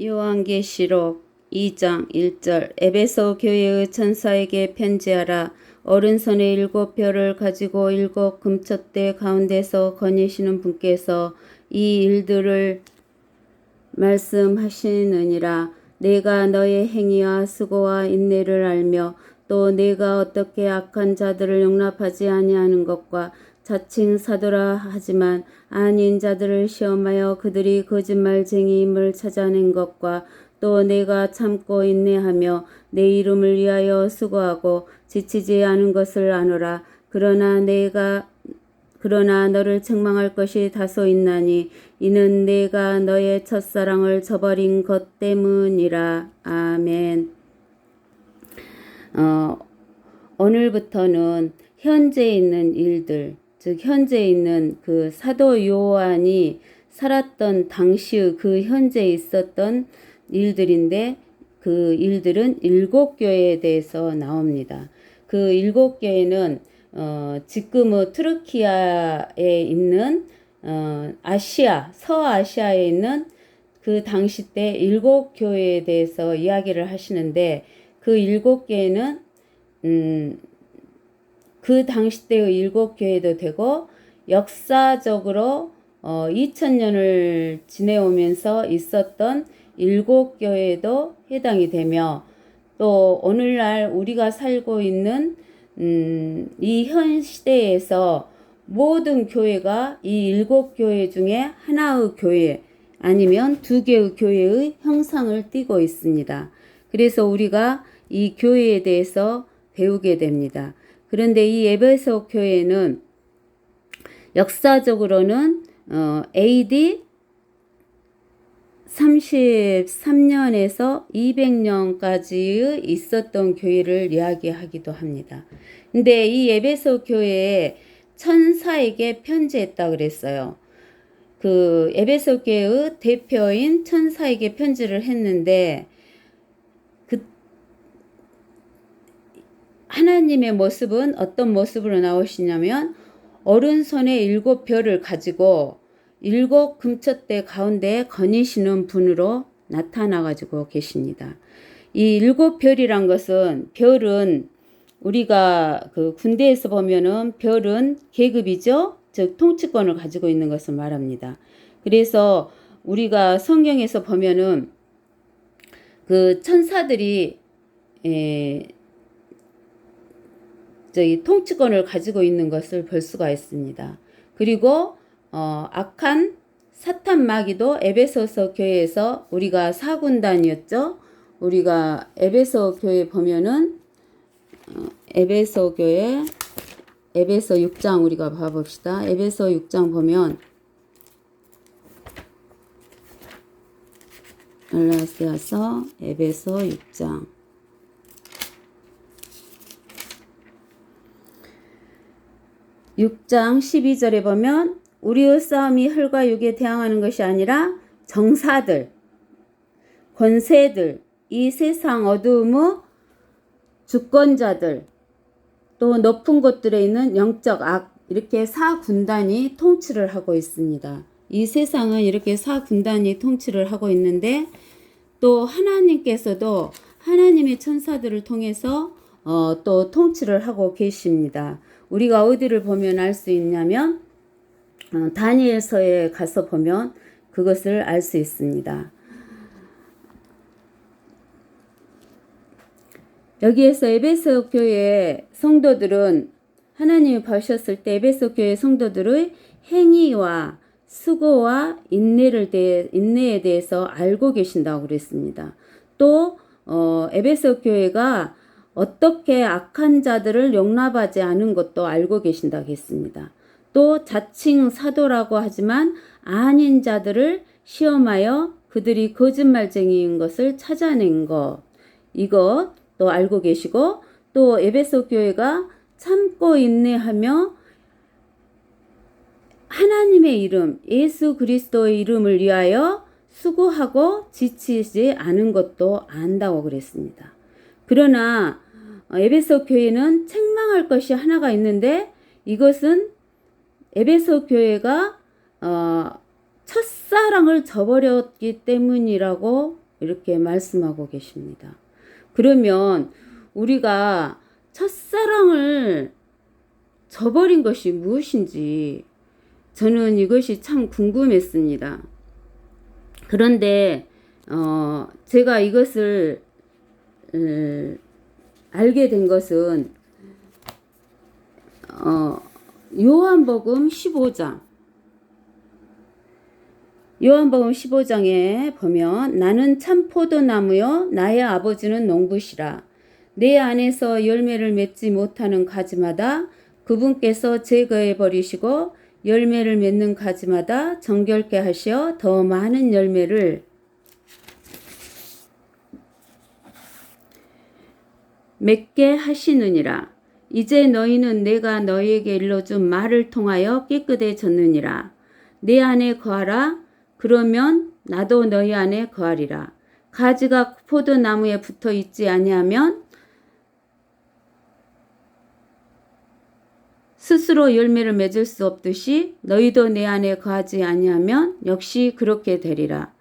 요한계시록 2장 1절 에베소 교회의 천사에게 편지하라. 오른손에 7별을 가지고 7 금촛대 가운데서 거니시는 분께서 이 일들을 말씀하시느니라. 내가 너의 행위와 수고와 인내를 알며 또 내가 어떻게 악한 자들을 용납하지 아니하는 것과 자칭 사도라 하지만 아닌 자들을 시험하여 그들이 거짓말쟁이임을 찾아낸 것과 또 내가 참고 인내하며 내 이름을 위하여 수고하고 지치지 않은 것을 아노라. 그러나 너를 책망할 것이 다소 있나니 이는 내가 너의 첫사랑을 저버린 것 때문이라. 아멘. 오늘부터는 현재 있는 일들, 즉 현재 있는 그 사도 요한이 살았던 당시의 그 현재 있었던 일들인데 그 일들은 7교회에 대해서 나옵니다. 그 7교회는 지금의 트르키아에 있는 아시아, 서아시아에 있는 그 당시 때 7교회에 대해서 이야기를 하시는데 그 7교회는 그 당시 때의 7교회도 되고 역사적으로 2000년을 지내오면서 있었던 7교회도 해당이 되며 또 오늘날 우리가 살고 있는 이 현 시대에서 모든 교회가 이 7교회 중에 하나의 교회 아니면 2개의 교회의 형상을 띠고 있습니다. 그래서 우리가 이 교회에 대해서 배우게 됩니다. 그런데 이 에베소 교회는 역사적으로는 AD 33년에서 200년까지 있었던 교회를 이야기하기도 합니다. 근데 이 에베소 교회에 천사에게 편지했다 그랬어요. 그 에베소 교회의 대표인 천사에게 편지를 했는데 하나님의 모습은 어떤 모습으로 나오시냐면 오른손에 7별을 가지고 7 금촛대 가운데 거니시는 분으로 나타나가지고 계십니다. 이 7별이란 것은 별은 우리가 그 군대에서 보면은 별은 계급이죠. 즉 통치권을 가지고 있는 것을 말합니다. 그래서 우리가 성경에서 보면은 그 천사들이 저희 통치권을 가지고 있는 것을 볼 수가 있습니다. 그리고 악한 사탄 마귀도 에베소서 교회에서 우리가 4군단이었죠. 우리가 에베소 교회 보면은 에베소 교회 에베소 6장 우리가 봐봅시다. 에베소 6장 보면 갈라디아서 에베소 6장 6장 12절에 보면 우리의 싸움이 혈과 육에 대항하는 것이 아니라 정사들, 권세들, 이 세상 어두움의 주권자들, 또 높은 곳들에 있는 영적 악, 이렇게 4군단이 통치를 하고 있습니다. 이 세상은 이렇게 4군단이 통치를 하고 있는데 또 하나님께서도 하나님의 천사들을 통해서 또 통치를 하고 계십니다. 우리가 어디를 보면 알 수 있냐면 다니엘서에 가서 보면 그것을 알 수 있습니다. 여기에서 에베소 교회 성도들은 하나님이 보셨을 때 에베소 교회 성도들의 행위와 수고와 인내에 대해서 알고 계신다고 그랬습니다. 또 에베소 교회가 어떻게 악한 자들을 용납하지 않은 것도 알고 계신다고 했습니다. 또 자칭 사도라고 하지만 아닌 자들을 시험하여 그들이 거짓말쟁이인 것을 찾아낸 것, 이것도 알고 계시고 또 에베소 교회가 참고 인내하며 하나님의 이름, 예수 그리스도의 이름을 위하여 수고하고 지치지 않은 것도 안다고 그랬습니다. 그러나 에베소 교회는 책망할 것이 하나가 있는데 이것은 에베소 교회가 첫사랑을 저버렸기 때문이라고 이렇게 말씀하고 계십니다. 그러면 우리가 첫사랑을 저버린 것이 무엇인지 저는 이것이 참 궁금했습니다. 그런데 제가 이것을 알게 된 것은 요한복음 15장 요한복음 15장에 보면 나는 참 포도나무요 나의 아버지는 농부시라. 내 안에서 열매를 맺지 못하는 가지마다 그분께서 제거해 버리시고 열매를 맺는 가지마다 정결케 하시어 더 많은 열매를 맺게 하시느니라. 이제 너희는 내가 너희에게 일러준 말을 통하여 깨끗해졌느니라. 내 안에 거하라. 그러면 나도 너희 안에 거하리라. 가지가 포도나무에 붙어 있지 아니하면 스스로 열매를 맺을 수 없듯이 너희도 내 안에 거하지 아니하면 역시 그렇게 되리라.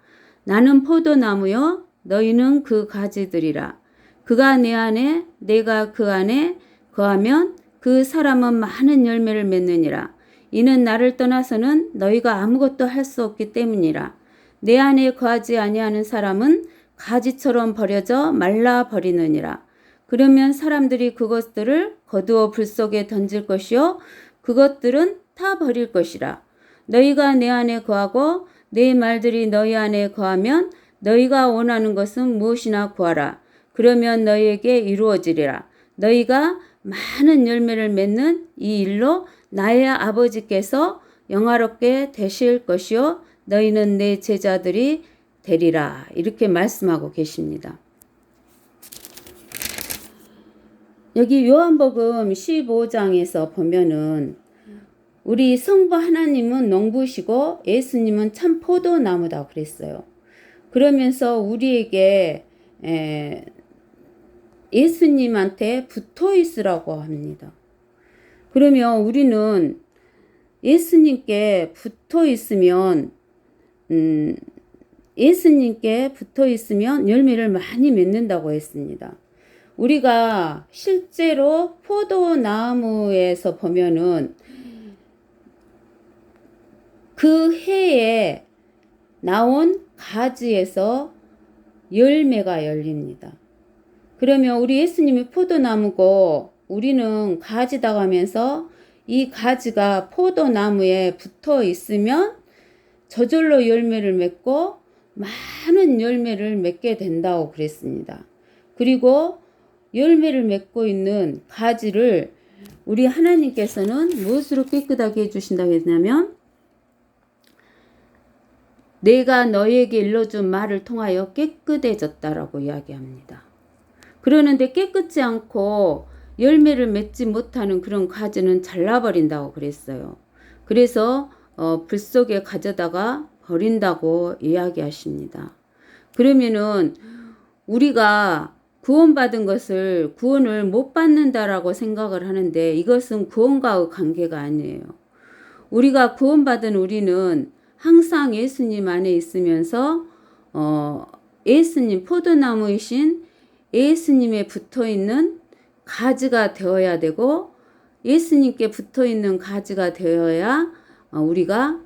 나는 포도나무요 너희는 그 가지들이라. 그가 내 안에 내가 그 안에 거하면 그 사람은 많은 열매를 맺느니라. 이는 나를 떠나서는 너희가 아무것도 할 수 없기 때문이라. 내 안에 거하지 아니하는 사람은 가지처럼 버려져 말라 버리느니라. 그러면 사람들이 그것들을 거두어 불 속에 던질 것이요 그것들은 다 버릴 것이라. 너희가 내 안에 거하고 내 말들이 너희 안에 거하면 너희가 원하는 것은 무엇이나 구하라. 그러면 너희에게 이루어지리라. 너희가 많은 열매를 맺는 이 일로 나의 아버지께서 영화롭게 되실 것이요 너희는 내 제자들이 되리라. 이렇게 말씀하고 계십니다. 여기 요한복음 15장에서 보면은 우리 성부 하나님은 농부시고 예수님은 참 포도나무다 그랬어요. 그러면서 우리에게 예수님한테 붙어 있으라고 합니다. 그러면 우리는 예수님께 붙어 있으면 예수님께 붙어 있으면 열매를 많이 맺는다고 했습니다. 우리가 실제로 포도나무에서 보면은 그 해에 나온 가지에서 열매가 열립니다. 그러면 우리 예수님이 포도나무고 우리는 가지다 하면서 이 가지가 포도나무에 붙어 있으면 저절로 열매를 맺고 많은 열매를 맺게 된다고 그랬습니다. 그리고 열매를 맺고 있는 가지를 우리 하나님께서는 무엇으로 깨끗하게 해주신다고 했냐면 내가 너희에게 일러준 말을 통하여 깨끗해졌다라고 이야기합니다. 그러는데 깨끗지 않고 열매를 맺지 못하는 그런 가지는 잘라버린다고 그랬어요. 그래서 불 속에 가져다가 버린다고 이야기하십니다. 그러면은 우리가 구원받은 것을 구원을 못 받는다라고 생각을 하는데 이것은 구원과의 관계가 아니에요. 우리가 구원받은 우리는 항상 예수님 안에 있으면서 예수님 포도나무이신 예수님에 붙어있는 가지가 되어야 되고 예수님께 붙어있는 가지가 되어야 우리가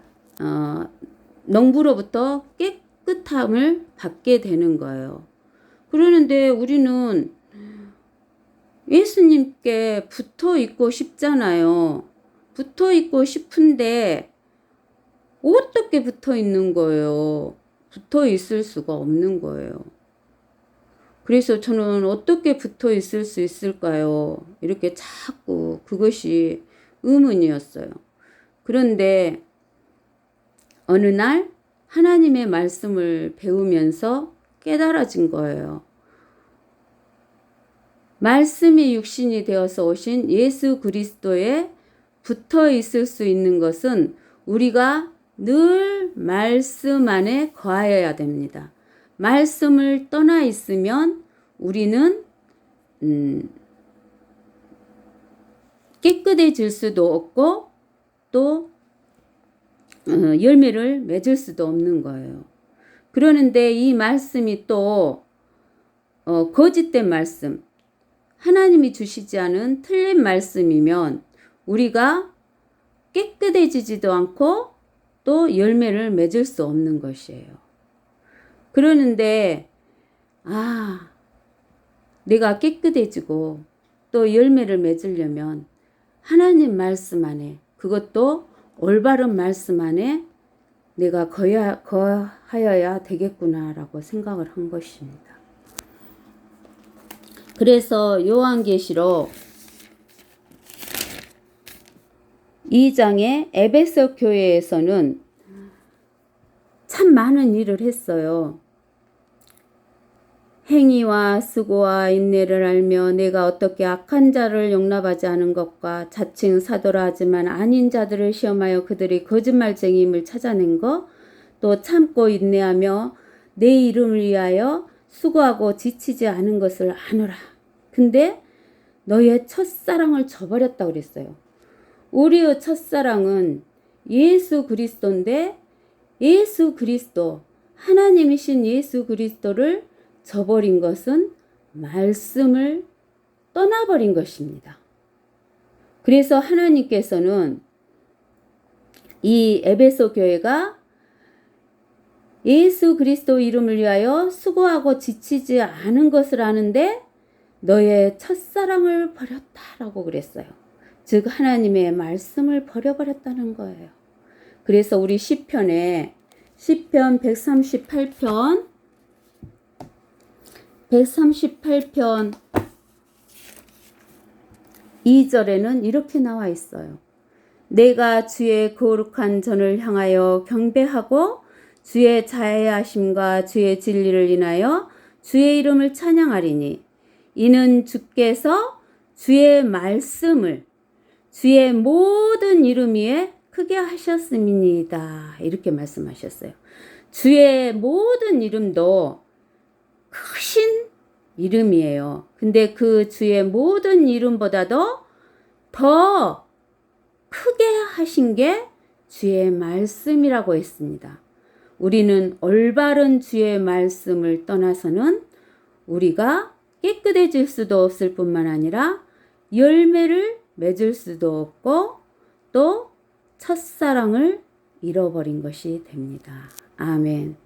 농부로부터 깨끗함을 받게 되는 거예요. 그러는데 우리는 예수님께 붙어 있고 싶잖아요. 붙어 있고 싶은데 어떻게 붙어 있는 거예요? 붙어 있을 수가 없는 거예요. 그래서 저는 어떻게 붙어 있을 수 있을까요? 이렇게 자꾸 그것이 의문이었어요. 그런데 어느 날 하나님의 말씀을 배우면서 깨달아진 거예요. 말씀이 육신이 되어서 오신 예수 그리스도에 붙어 있을 수 있는 것은 우리가 늘 말씀 안에 거하여야 됩니다. 말씀을 떠나 있으면 우리는 깨끗해질 수도 없고 또 열매를 맺을 수도 없는 거예요. 그러는데 이 말씀이 또 거짓된 말씀, 하나님이 주시지 않은 틀린 말씀이면 우리가 깨끗해지지도 않고 또 열매를 맺을 수 없는 것이에요. 그러는데 내가 깨끗해지고 또 열매를 맺으려면 하나님 말씀 안에, 그것도 올바른 말씀 안에 내가 거하여야 되겠구나라고 생각을 한 것입니다. 그래서 요한계시록 2장의 에베소 교회에서는 참 많은 일을 했어요. 행위와 수고와 인내를 알며 내가 어떻게 악한 자를 용납하지 않은 것과 자칭 사도라 하지만 아닌 자들을 시험하여 그들이 거짓말쟁이임을 찾아낸 것, 또 참고 인내하며 내 이름을 위하여 수고하고 지치지 않은 것을 아노라. 근데 너의 첫사랑을 저버렸다고 그랬어요. 우리의 첫사랑은 예수 그리스도인데, 예수 그리스도, 하나님이신 예수 그리스도를 저버린 것은 말씀을 떠나버린 것입니다. 그래서 하나님께서는 이 에베소 교회가 예수 그리스도 이름을 위하여 수고하고 지치지 않은 것을 아는데 너의 첫사랑을 버렸다라고 그랬어요. 즉 하나님의 말씀을 버려버렸다는 거예요. 그래서 우리 시편 138편 2절에는 이렇게 나와 있어요. 내가 주의 거룩한 전을 향하여 경배하고 주의 자애하심과 주의 진리를 인하여 주의 이름을 찬양하리니 이는 주께서 주의 말씀을 주의 모든 이름 위에 크게 하셨음이니이다. 이렇게 말씀하셨어요. 주의 모든 이름도 크신 이름이에요. 근데 그 주의 모든 이름보다도 더 크게 하신 게 주의 말씀이라고 했습니다. 우리는 올바른 주의 말씀을 떠나서는 우리가 깨끗해질 수도 없을 뿐만 아니라 열매를 맺을 수도 없고 또 첫사랑을 잃어버린 것이 됩니다. 아멘.